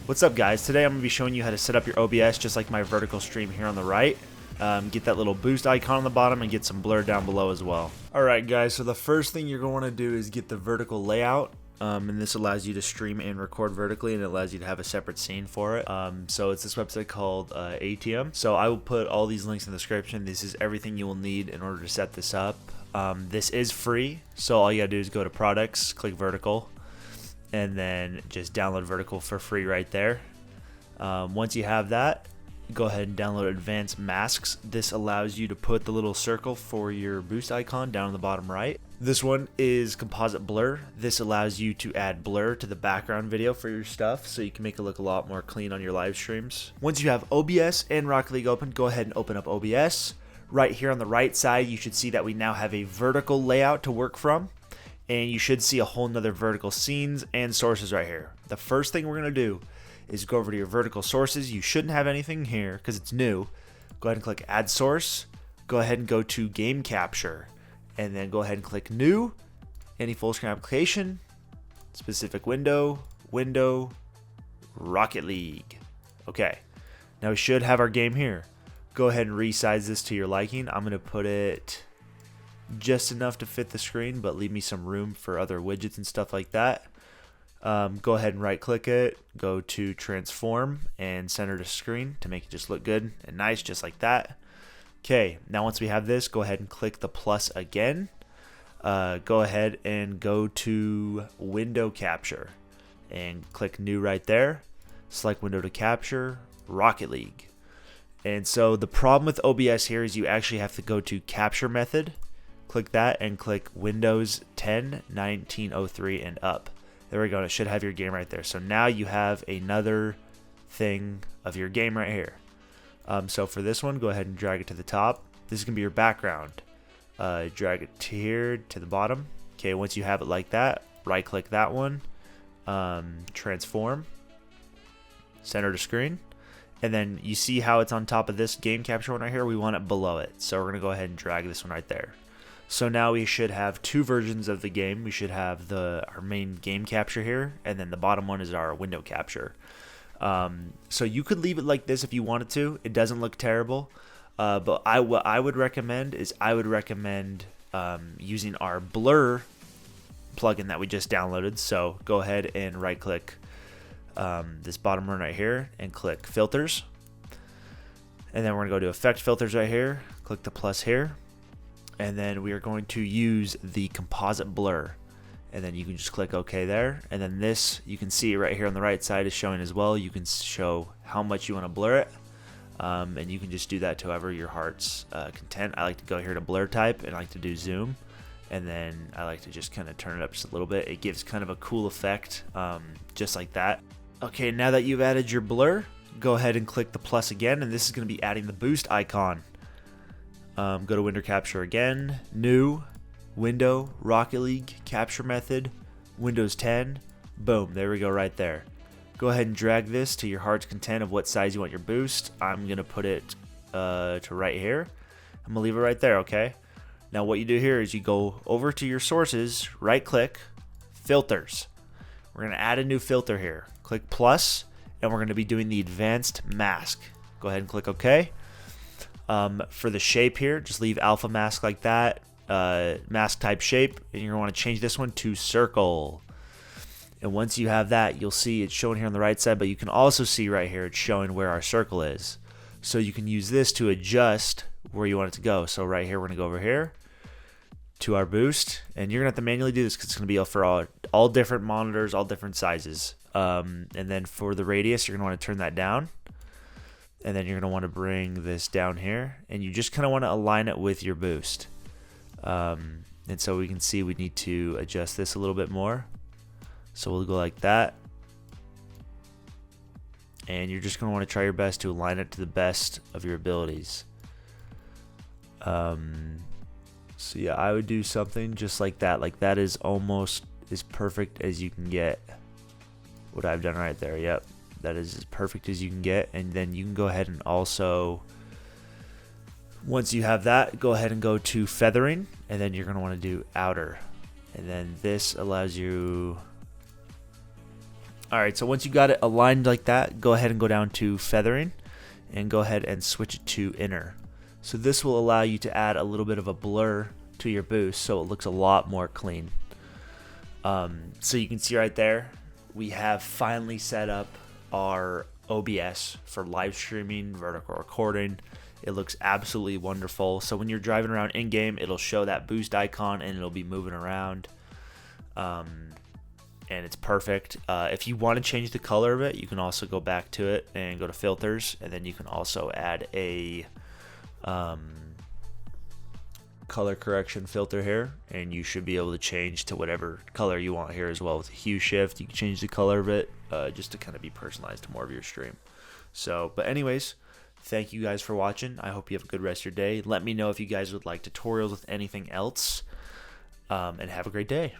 What's up, guys? Today I'm going to be showing you how to set up your OBS just like my vertical stream here on the right. Get that little boost icon on the bottom and get some blur down below as well. Alright guys, so the first thing you're going to want to do is get the vertical layout. And this allows you to stream and record vertically, and it allows you to have a separate scene for it. So it's this website called ATM. So I will put all these links in the description. This is everything you will need in order to set this up. This is free, so all you gotta do is go to products, click vertical, and then just download vertical for free right there. Once you have that, go ahead and download advanced masks. This allows you to put the little circle for your boost icon down in the bottom right. This one is composite blur. This allows you to add blur to the background video for your stuff, so you can make it look a lot more clean on your live streams. Once you have OBS and Rocket League open, go ahead and open up OBS. Right here on the right side, you should see that we now have a vertical layout to work from. And you should see a whole nother vertical scenes and sources right here. The first thing we're going to do is go over to your vertical sources. You shouldn't have anything here because it's new. Go ahead and click add source. Go ahead and go to game capture. And then go ahead and click new. Any full screen application. Specific window. Rocket League. Okay. Now we should have our game here. Go ahead and resize this to your liking. I'm going to put it just enough to fit the screen, but leave me some room for other widgets and stuff like that. Go ahead and right click it, go to transform and center to screen to make it just look good and nice, just like that. Okay, now once we have this, go ahead and click the plus again. Go ahead and go to window capture and click new right there. Select window to capture, Rocket League. And so the problem with OBS here is you actually have to go to capture method. Click that and click Windows 10, 1903 and up. There we go. It should have your game right there. So now you have another thing of your game right here. So for this one, go ahead and drag it to the top. This is going to be your background. Drag it to here to the bottom. Okay, once you have it like that, right click that one. Transform. Center to screen. And then you see how it's on top of this game capture one right here? We want it below it. So we're going to go ahead and drag this one right there. So now we should have two versions of the game. We should have our main game capture here, and then the bottom one is our window capture. So you could leave it like this if you wanted to. It doesn't look terrible. But what I would recommend is using our blur plugin that we just downloaded. So go ahead and right click this bottom one right here and click filters. And then we're going to go to effect filters right here. Click the plus here. And then we are going to use the composite blur, and then you can just click OK there. And then this, you can see right here on the right side is showing as well. You can show how much you want to blur it, and you can just do that to however your heart's content. I like to go here to blur type, and I like to do zoom, and then I like to just kind of turn it up just a little bit. It gives kind of a cool effect, just like that. Okay, now that you've added your blur, go ahead and click the plus again, and this is going to be adding the boost icon. Go to window capture again, new, window, Rocket League, capture method, Windows 10, boom, there we go right there. Go ahead and drag this to your heart's content of what size you want your boost. I'm going to put it to right here. I'm going to leave it right there, okay? Now what you do here is you go over to your sources, right click, filters. We're going to add a new filter here. Click plus, and we're going to be doing the advanced mask. Go ahead and click OK. For the shape here, just leave alpha mask like that, mask type shape, and you're going to want to change this one to circle. And once you have that, you'll see it's showing here on the right side, but you can also see right here it's showing where our circle is. So you can use this to adjust where you want it to go. So right here, we're going to go over here to our boost, and you're going to have to manually do this because it's going to be for all different monitors, all different sizes. And then for the radius, you're going to want to turn that down. And then you're going to want to bring this down here, and you just kind of want to align it with your boost. And so we can see we need to adjust this a little bit more. So we'll go like that. And you're just going to want to try your best to align it to the best of your abilities. So yeah, I would do something just like that. Like that is almost as perfect as you can get. What I've done right there, yep. That is as perfect as you can get. And then you can go ahead and also, once you have that, go ahead and go to feathering, and then you're going to want to do outer. And then this allows you Alright, so once you got it aligned like that, go ahead and go down to feathering and go ahead and switch it to inner. So this will allow you to add a little bit of a blur to your boost so it looks a lot more clean. So you can see right there, we have finally set up our OBS for live streaming, vertical recording. It looks absolutely wonderful. So when you're driving around in game, it'll show that boost icon and it'll be moving around. And it's perfect. If you want to change the color of it, you can also go back to it and go to filters, and then you can also add a color correction filter here, and you should be able to change to whatever color you want here as well. With a hue shift, you can change the color of it just to kind of be personalized to more of your stream. So, but anyways, thank you guys for watching. I hope you have a good rest of your day. Let me know if you guys would like tutorials with anything else, and have a great day.